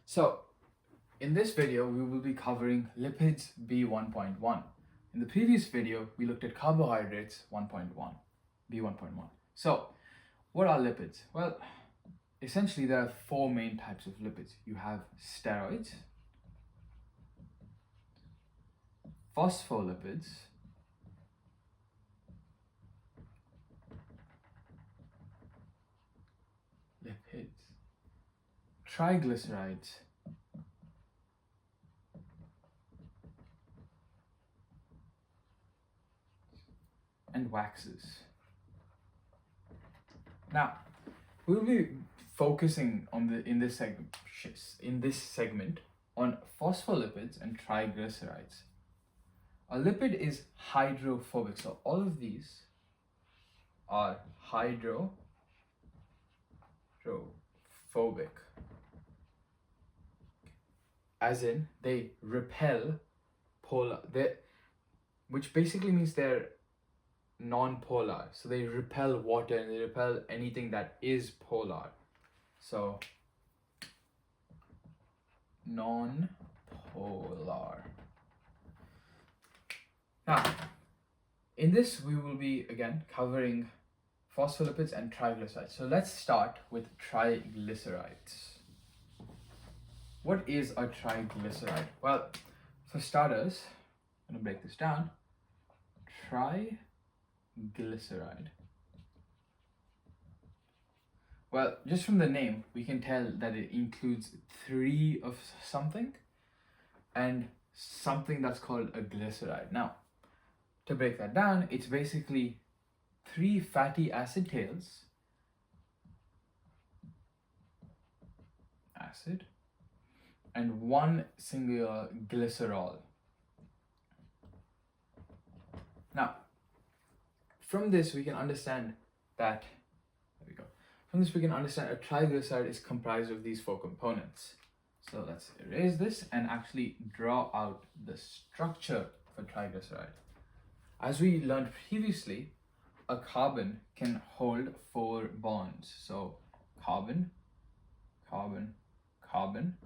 So in this video, we will be covering lipids B1.1. In the previous video, we looked at carbohydrates 1.1, B1.1. So what are lipids? Well, essentially there are four main types of lipids. You have steroids, phospholipids, triglycerides, and waxes. Now, we'll be focusing on in this segment on phospholipids and triglycerides. A lipid is hydrophobic, so all of these are hydrophobic, as in they repel which basically means they're non-polar, so they repel water and they repel anything that is polar. So non-polar. Now in this we will be again covering phospholipids and triglycerides. So let's start with triglycerides. What is a triglyceride? Well, for starters, I'm going to break this down. Triglyceride. Well, just from the name, we can tell that it includes three of something and something that's called a glyceride. Now, to break that down, it's basically three fatty acid tails, and one singular glycerol. Now, from this we can understand that, From this we can understand a triglyceride is comprised of these four components. So let's erase this and actually draw out the structure of a triglyceride. As we learned previously, a carbon can hold four bonds. So carbon, carbon, carbon.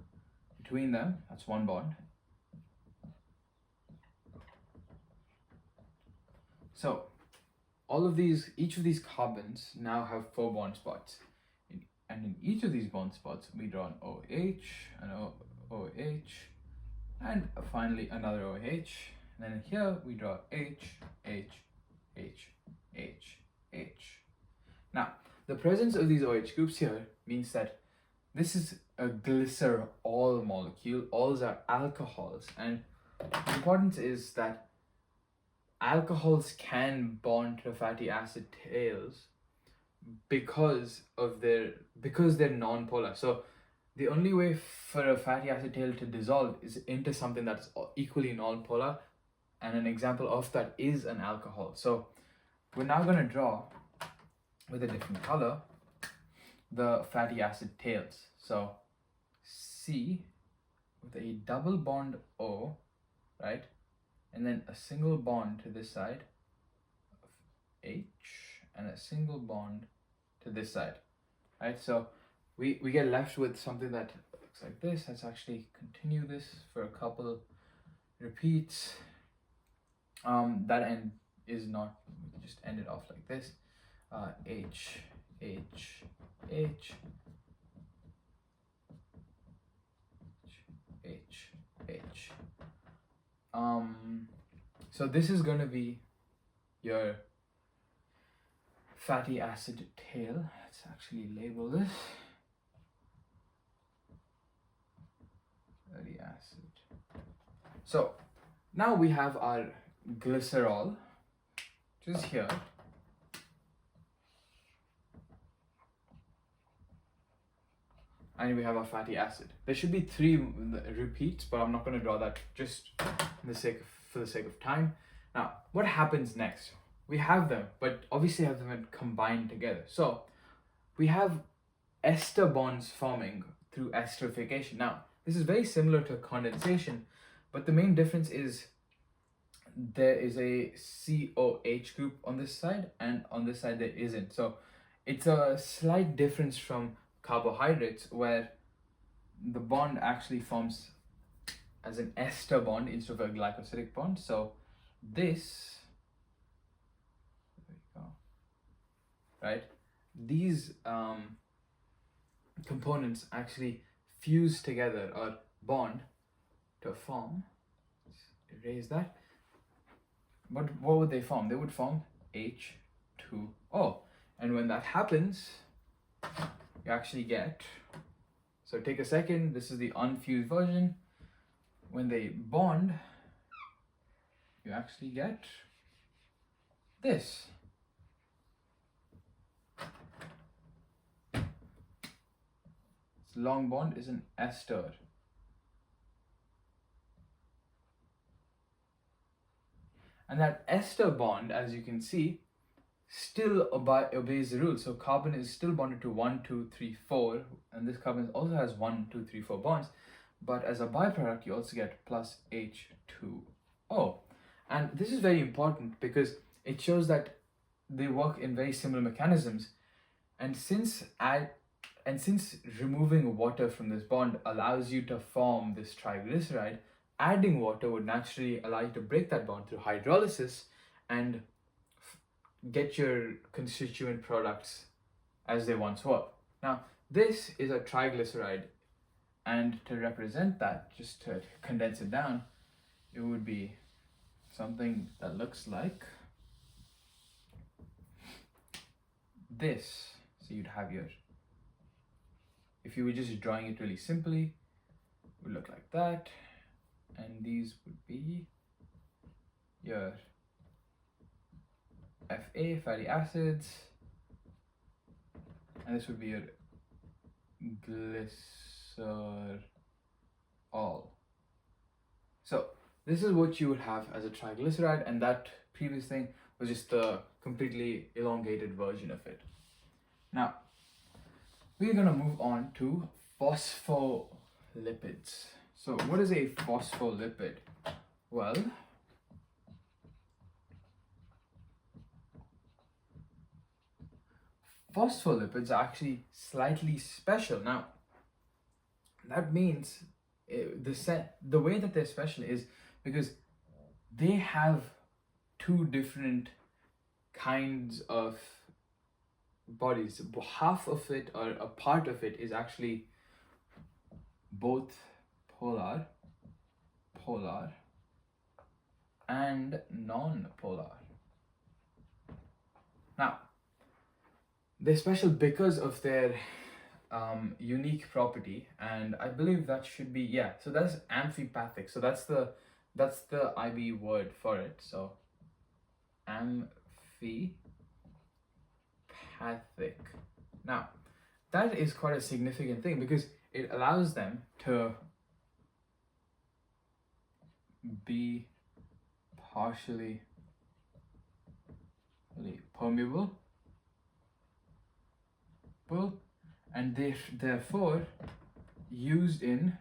Between them, that's one bond. So each of these carbons now have four bond spots. And in each of these bond spots, we draw an OH, an OH, and finally another OH. And then here we draw H, H, H, H, H. Now, the presence of these OH groups here means that this is a glycerol molecule. Alls are alcohols, and the importance is that alcohols can bond to fatty acid tails because they're non-polar. So the only way for a fatty acid tail to dissolve is into something that's equally non-polar, and an example of that is an alcohol. So we're now going to draw with a different color the fatty acid tails. So C with a double bond O, right? And then a single bond to this side of H and a single bond to this side, right? So we get left with something that looks like this. Let's actually continue this for a couple repeats. That end is not, we just end it off like this. H, H, H, H, H. So this is going to be your fatty acid tail. Let's actually label this. Fatty acid. So now we have our glycerol, which is here. And we have our fatty acid. There should be three repeats, but I'm not going to draw that just for the sake of time. Now, what happens next? We have them, but obviously have them combined together. So we have ester bonds forming through esterification. Now, this is very similar to condensation, but the main difference is there is a COH group on this side, and on this side there isn't. So it's a slight difference from carbohydrates, where the bond actually forms as an ester bond instead of a glycosidic bond. So this, there we go, right? These components actually fuse together or bond to form, let's erase that. But what would they form? They would form H2O. And when that happens, you actually get, so take a second, this is the unfused version. When they bond, you actually get this. This long bond is an ester. And that ester bond, as you can see, still obeys the rule. So carbon is still bonded to 1, 2, 3, 4, and this carbon also has 1, 2, 3, 4 bonds. But as a byproduct, you also get plus H2O. And this is very important because it shows that they work in very similar mechanisms. And since removing water from this bond allows you to form this triglyceride, adding water would naturally allow you to break that bond through hydrolysis and get your constituent products as they once were. Now, this is a triglyceride, and to represent that, just to condense it down, it would be something that looks like this. So you'd have your, if you were just drawing it really simply, it would look like that. And these would be your Fa, fatty acids, and this would be your glycerol. So this is what you would have as a triglyceride, and that previous thing was just the completely elongated version of it. Now, we're gonna move on to phospholipids. So what is a phospholipid? Well, phospholipids are actually slightly special. Now, that means the way that they're special is because they have two different kinds of bodies. Half of it, or a part of it, is actually both polar, and non-polar. Now, they're special because of their unique property, and I believe that should be, yeah, so that's amphipathic. So that's the IB word for it. So amphipathic. Now, that is quite a significant thing because it allows them to be partially permeable, and therefore used in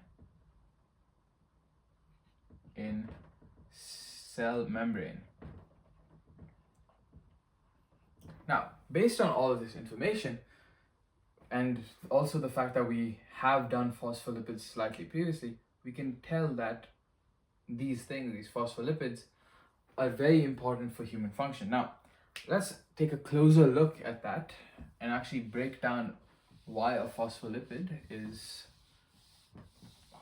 cell membrane. Now, based on all of this information, and also the fact that we have done phospholipids slightly previously, we can tell that these things, these phospholipids, are very important for human function. Now, let's take a closer look at that and actually break down why a phospholipid is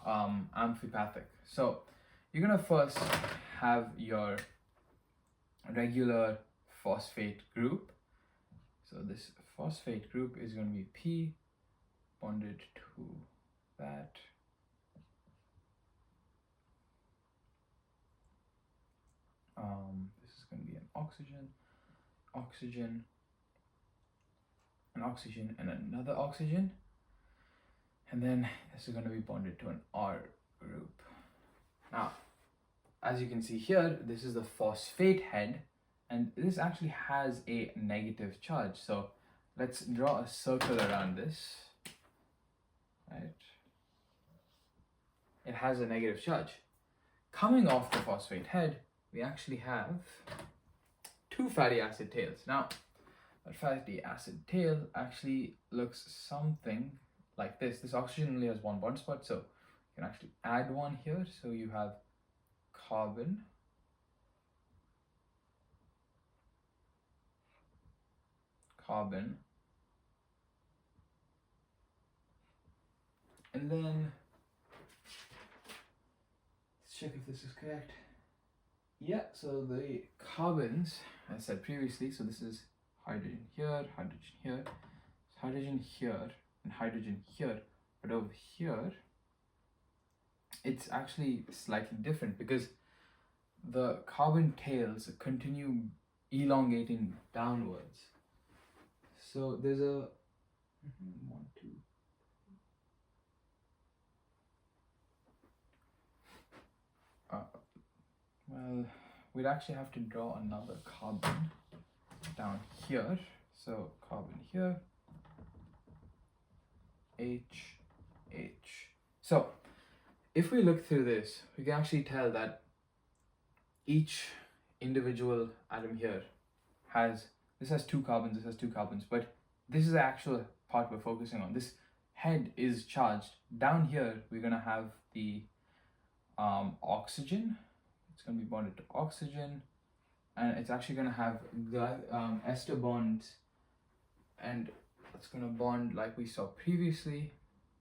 amphipathic. So you're gonna first have your regular phosphate group. So this phosphate group is going to be P bonded to that. This is going to be an oxygen, an oxygen, and another oxygen. And then this is going to be bonded to an R group. Now, as you can see here, this is the phosphate head, and this actually has a negative charge. So let's draw a circle around this, right? It has a negative charge. Coming off the phosphate head, we actually have two fatty acid tails. Now, a fatty acid tail actually looks something like this. This oxygen only has one bond spot, so you can actually add one here. So you have carbon, carbon, and then let's check if this is correct. Yeah, so the carbons, as I said previously, so this is hydrogen here, hydrogen here, and hydrogen here. But over here, it's actually slightly different because the carbon tails continue elongating downwards. So there's a one, two. Well, we'd actually have to draw another carbon down here. So carbon here, H, H. So if we look through this, we can actually tell that each individual atom here has, this has two carbons, this has two carbons, but this is the actual part we're focusing on. This head is charged. Down here, we're gonna have the oxygen. It's going to be bonded to oxygen, and it's actually going to have ester bonds, and it's going to bond like we saw previously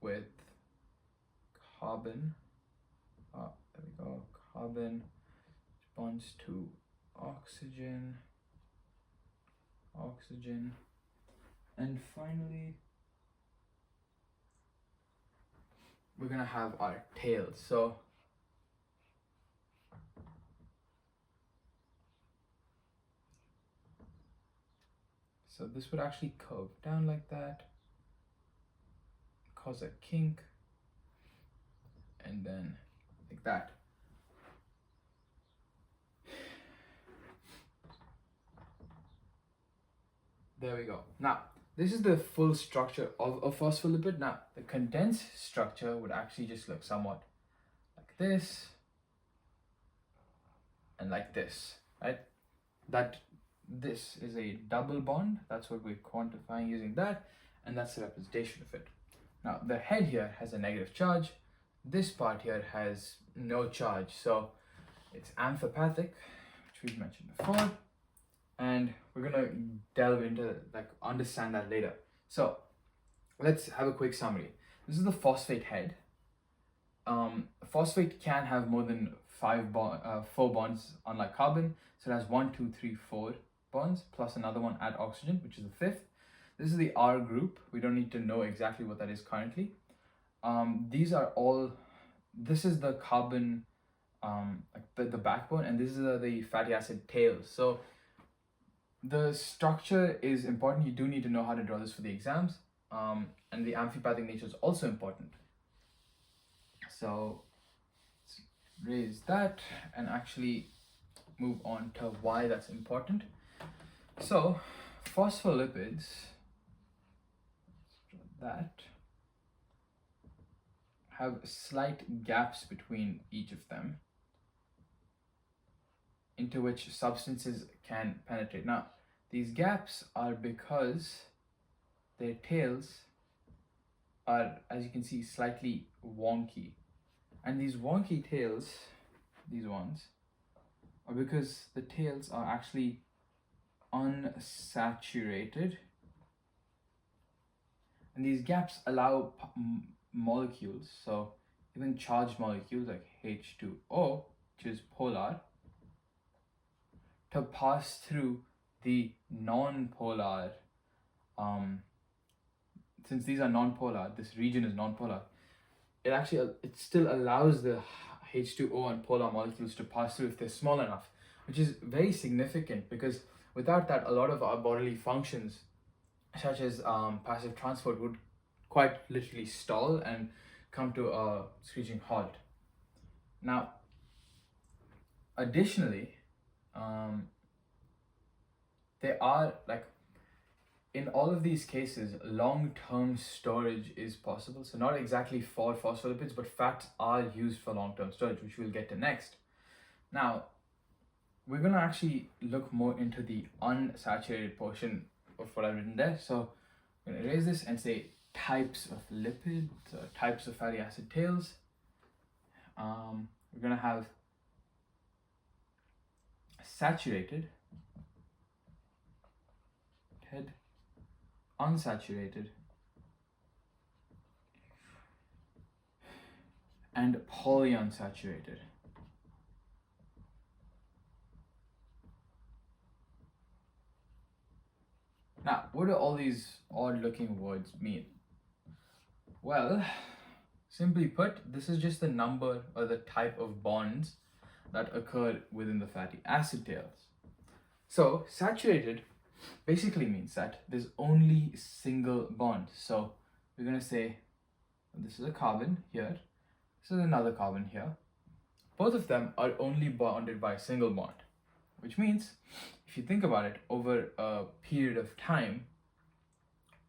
with carbon. There we go. Carbon bonds to oxygen, oxygen, and finally we're going to have our tails. So this would actually curve down like that, cause a kink, and then like that. There we go. Now, this is the full structure of a phospholipid. Now, the condensed structure would actually just look somewhat like this and like this, right? This is a double bond. That's what we're quantifying using that, and that's the representation of it. Now, the head here has a negative charge. This part here has no charge, so it's amphipathic, which we've mentioned before, and we're gonna delve into understand that later. So let's have a quick summary. This is the phosphate head. Phosphate can have more than 4 bonds, unlike carbon. So it has 1, 2, 3, 4 bonds plus another one at oxygen, which is the 5th. This is the R group. We don't need to know exactly what that is currently. This is the carbon, the backbone, and this is the fatty acid tails. So the structure is important. You do need to know how to draw this for the exams. And the amphipathic nature is also important. So let's raise that and actually move on to why that's important. So phospholipids, that have slight gaps between each of them into which substances can penetrate. Now, these gaps are because their tails are, as you can see, slightly wonky. And these wonky tails, these ones, are because the tails are actually unsaturated. And these gaps allow molecules, so even charged molecules like H2O, which is polar, to pass through the non-polar. Since these are non-polar, this region is non-polar, it still allows the H2O and polar molecules to pass through if they're small enough, which is very significant because without that, a lot of our bodily functions, such as passive transport, would quite literally stall and come to a screeching halt. Now, additionally, there are, in all of these cases, long-term storage is possible. So not exactly for phospholipids, but fats are used for long-term storage, which we'll get to next. Now, we're going to actually look more into the unsaturated portion of what I've written there. So I'm going to erase this and say types of lipids, types of fatty acid tails. We're going to have saturated, unsaturated, and polyunsaturated. Now, what do all these odd-looking words mean? Well, simply put, this is just the number or the type of bonds that occur within the fatty acid tails. So, saturated basically means that there's only single bond. So, we're going to say this is a carbon here, this is another carbon here. Both of them are only bonded by a single bond, which means if you think about it, over a period of time,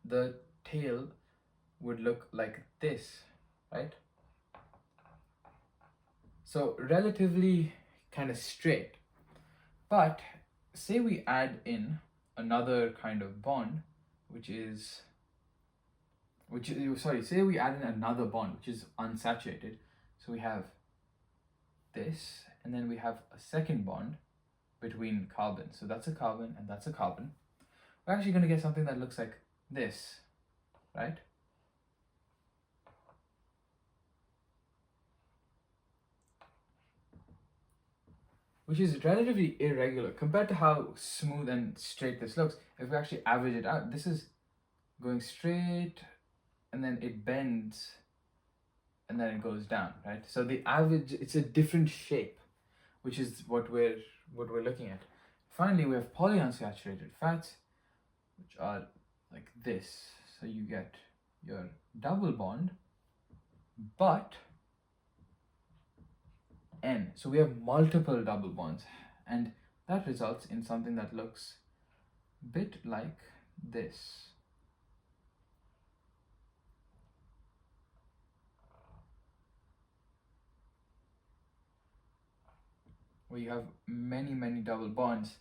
the tail would look like this, right? So relatively kind of straight. But say we add in another kind of bond, say we add in another bond, which is unsaturated. So we have this, and then we have a second bond between carbons. So that's a carbon and that's a carbon. We're actually going to get something that looks like this, right? Which is relatively irregular compared to how smooth and straight this looks. If we actually average it out, this is going straight and then it bends and then it goes down, right? So the average, it's a different shape, which is what we're looking at. Finally, we have polyunsaturated fats, which are like this. So you get your double bond, but N. So we have multiple double bonds, and that results in something that looks a bit like this. Where you have many double bonds,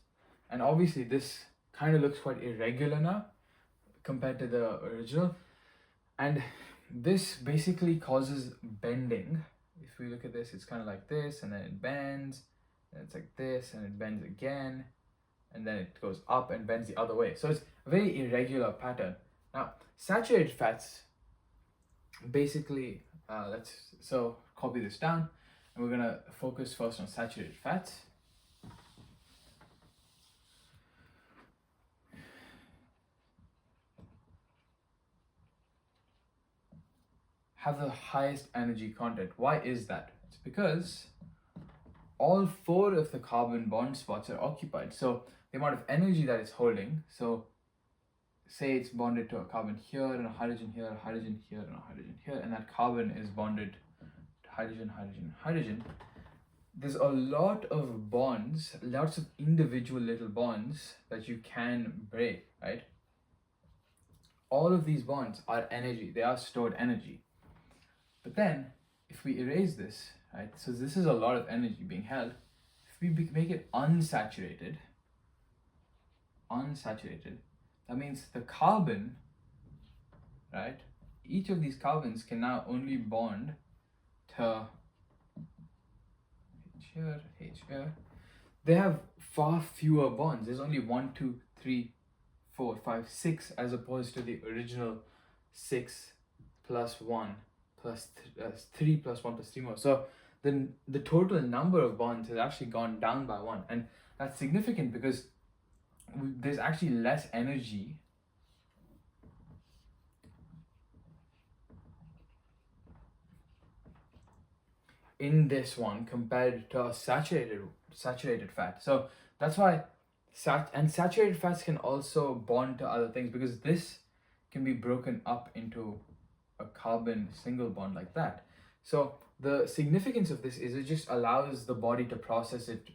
and obviously this kind of looks quite irregular now compared to the original, and this basically causes bending. If we look at this, it's kind of like this, and then it bends, and it's like this, and it bends again, and then it goes up and bends the other way. So it's a very irregular pattern. Now, saturated fats, basically, let's copy this down, and we're gonna focus first on saturated fats. Have the highest energy content. Why is that? It's because all 4 of the carbon bond spots are occupied. So the amount of energy that it's holding, so say it's bonded to a carbon here and a hydrogen here, a hydrogen here, and a hydrogen here, and that carbon is bonded to hydrogen, hydrogen, hydrogen. There's a lot of bonds, lots of individual little bonds that you can break, right? All of these bonds are energy, they are stored energy. But then, if we erase this, right, so this is a lot of energy being held. If we make it unsaturated, that means the carbon, right, each of these carbons can now only bond to H here, H here. They have far fewer bonds. There's only 1, 2, 3, 4, 5, 6, as opposed to the original 6 plus 1 plus 3 plus 1 plus 3 more. So then the total number of bonds has actually gone down by 1, and that's significant because there's actually less energy in this one compared to a saturated fat. So that's why saturated fats can also bond to other things, because this can be broken up into a carbon single bond like that. So the significance of this is it just allows the body to process it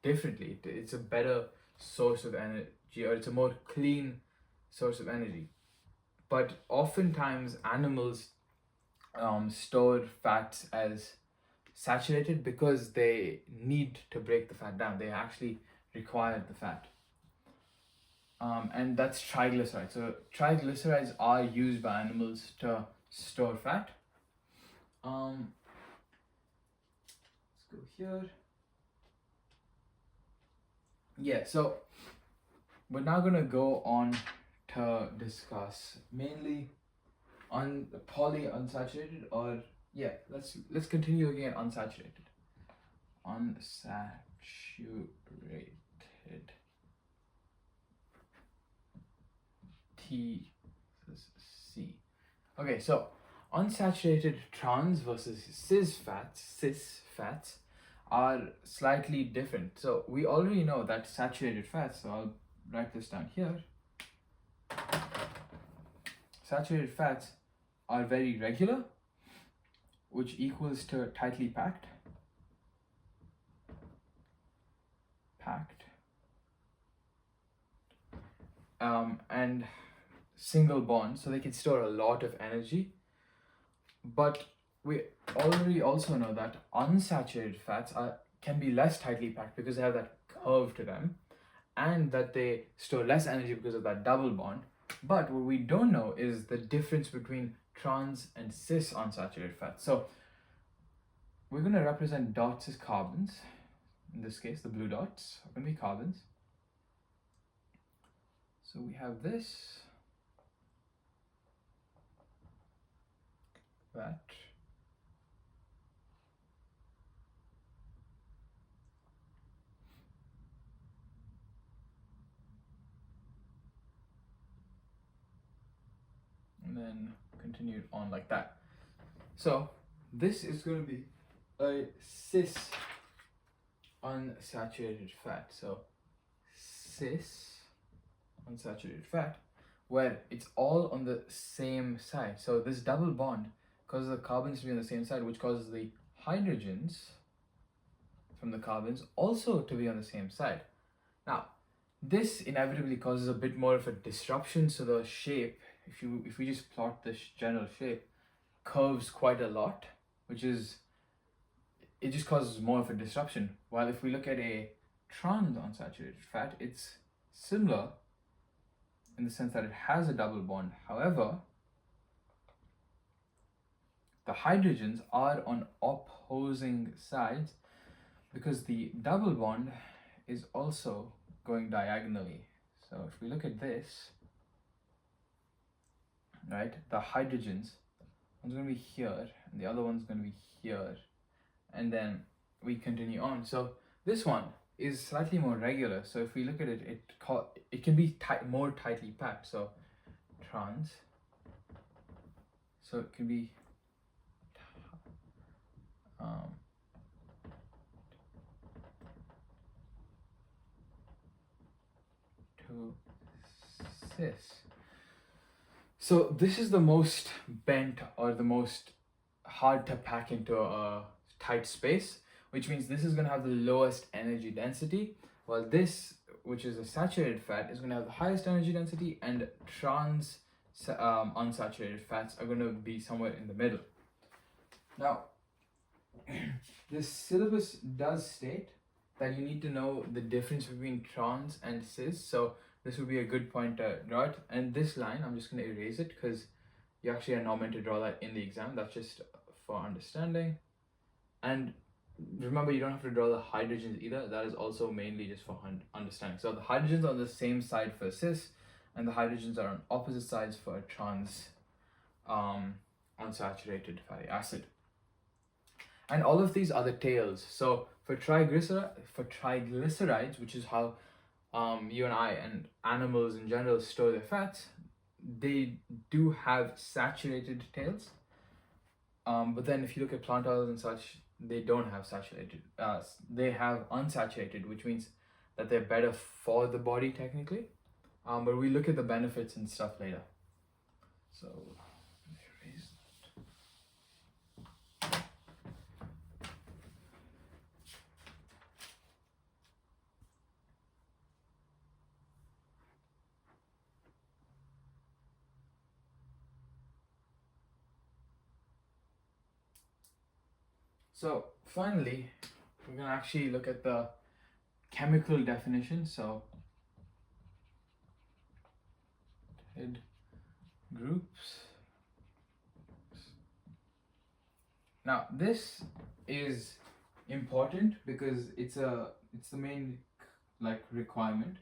differently. It's a better source of energy, or it's a more clean source of energy. But oftentimes animals store fats as saturated because they need to break the fat down. They actually require the fat. and that's triglycerides. So triglycerides are used by animals to store fat. Let's go here. Yeah, so we're now gonna go on to discuss mainly on polyunsaturated, or yeah, let's continue looking at unsaturated. Unsaturated. T C. Okay, so unsaturated trans versus cis fats are slightly different. So we already know that saturated fats, so I'll write this down here. Saturated fats are very regular, which equals to tightly packed. And single bonds, so they can store a lot of energy. But we already also know that unsaturated fats can be less tightly packed because they have that curve to them, and that they store less energy because of that double bond. But what we don't know is the difference between trans and cis unsaturated fats. So we're going to represent dots as carbons. In this case, the blue dots are going to be carbons. So we have this, that, and then continued on like that. So this is going to be a cis unsaturated fat. So cis unsaturated fat, where it's all on the same side. So this double bond causes the carbons to be on the same side, which causes the hydrogens from the carbons also to be on the same side. Now, this inevitably causes a bit more of a disruption. So the shape, if we just plot this general shape, curves quite a lot, it just causes more of a disruption. While if we look at a trans unsaturated fat, it's similar in the sense that it has a double bond. However, the hydrogens are on opposing sides because the double bond is also going diagonally. So if we look at this, right, the hydrogens, one's going to be here and the other one's going to be here, and then we continue on. So this one is slightly more regular. So if we look at it, it can be more tightly packed. So trans, so it can be to cis. So this is the most bent, or the most hard to pack into a tight space, which means this is going to have the lowest energy density, while this, which is a saturated fat, is going to have the highest energy density, and trans unsaturated fats are going to be somewhere in the middle. Now, this syllabus does state that you need to know the difference between trans and cis, so this would be a good point to draw it. And this line, I'm just going to erase it because you actually are not meant to draw that in the exam. That's just for understanding. And remember, you don't have to draw the hydrogens either. That is also mainly just for understanding. So the hydrogens are on the same side for cis, and the hydrogens are on opposite sides for trans unsaturated fatty acid. And all of these are the tails. So for triglycerides, which is how you and I and animals in general store their fats, they do have saturated tails. But then if you look at plant oils and such, they don't have saturated. They have unsaturated, which means that they're better for the body technically. But we look at the benefits and stuff later. So erase that. So finally, we're going to actually look at the chemical definition. So unsaturated groups. Now this is important because it's the main like requirement.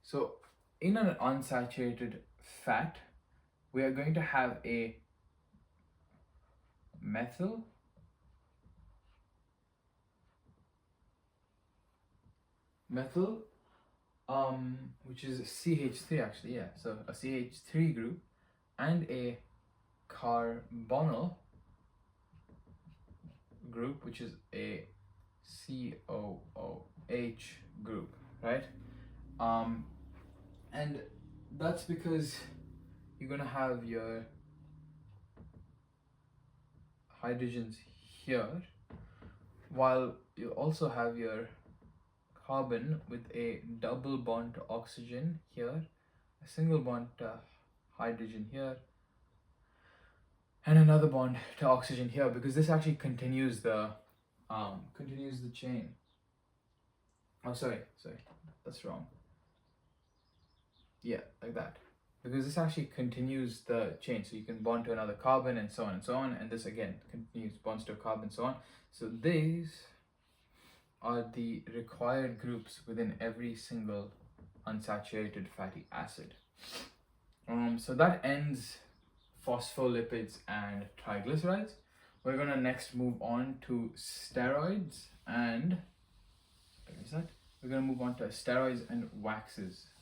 So in an unsaturated fat, we are going to have a methyl which is CH3 actually, yeah, so a CH3 group and a carbonyl group which is a COOH group, right? And that's because you're gonna have your hydrogens here, while you also have your carbon with a double bond to oxygen here, a single bond to hydrogen here, and another bond to oxygen here, because this actually continues the chain. Oh, sorry, that's wrong. Yeah, like that. Because this actually continues the chain, so you can bond to another carbon and so on and so on, and this again continues bonds to a carbon, so on. So these are the required groups within every single unsaturated fatty acid. So that ends phospholipids and triglycerides. We're gonna next move on to steroids and waxes.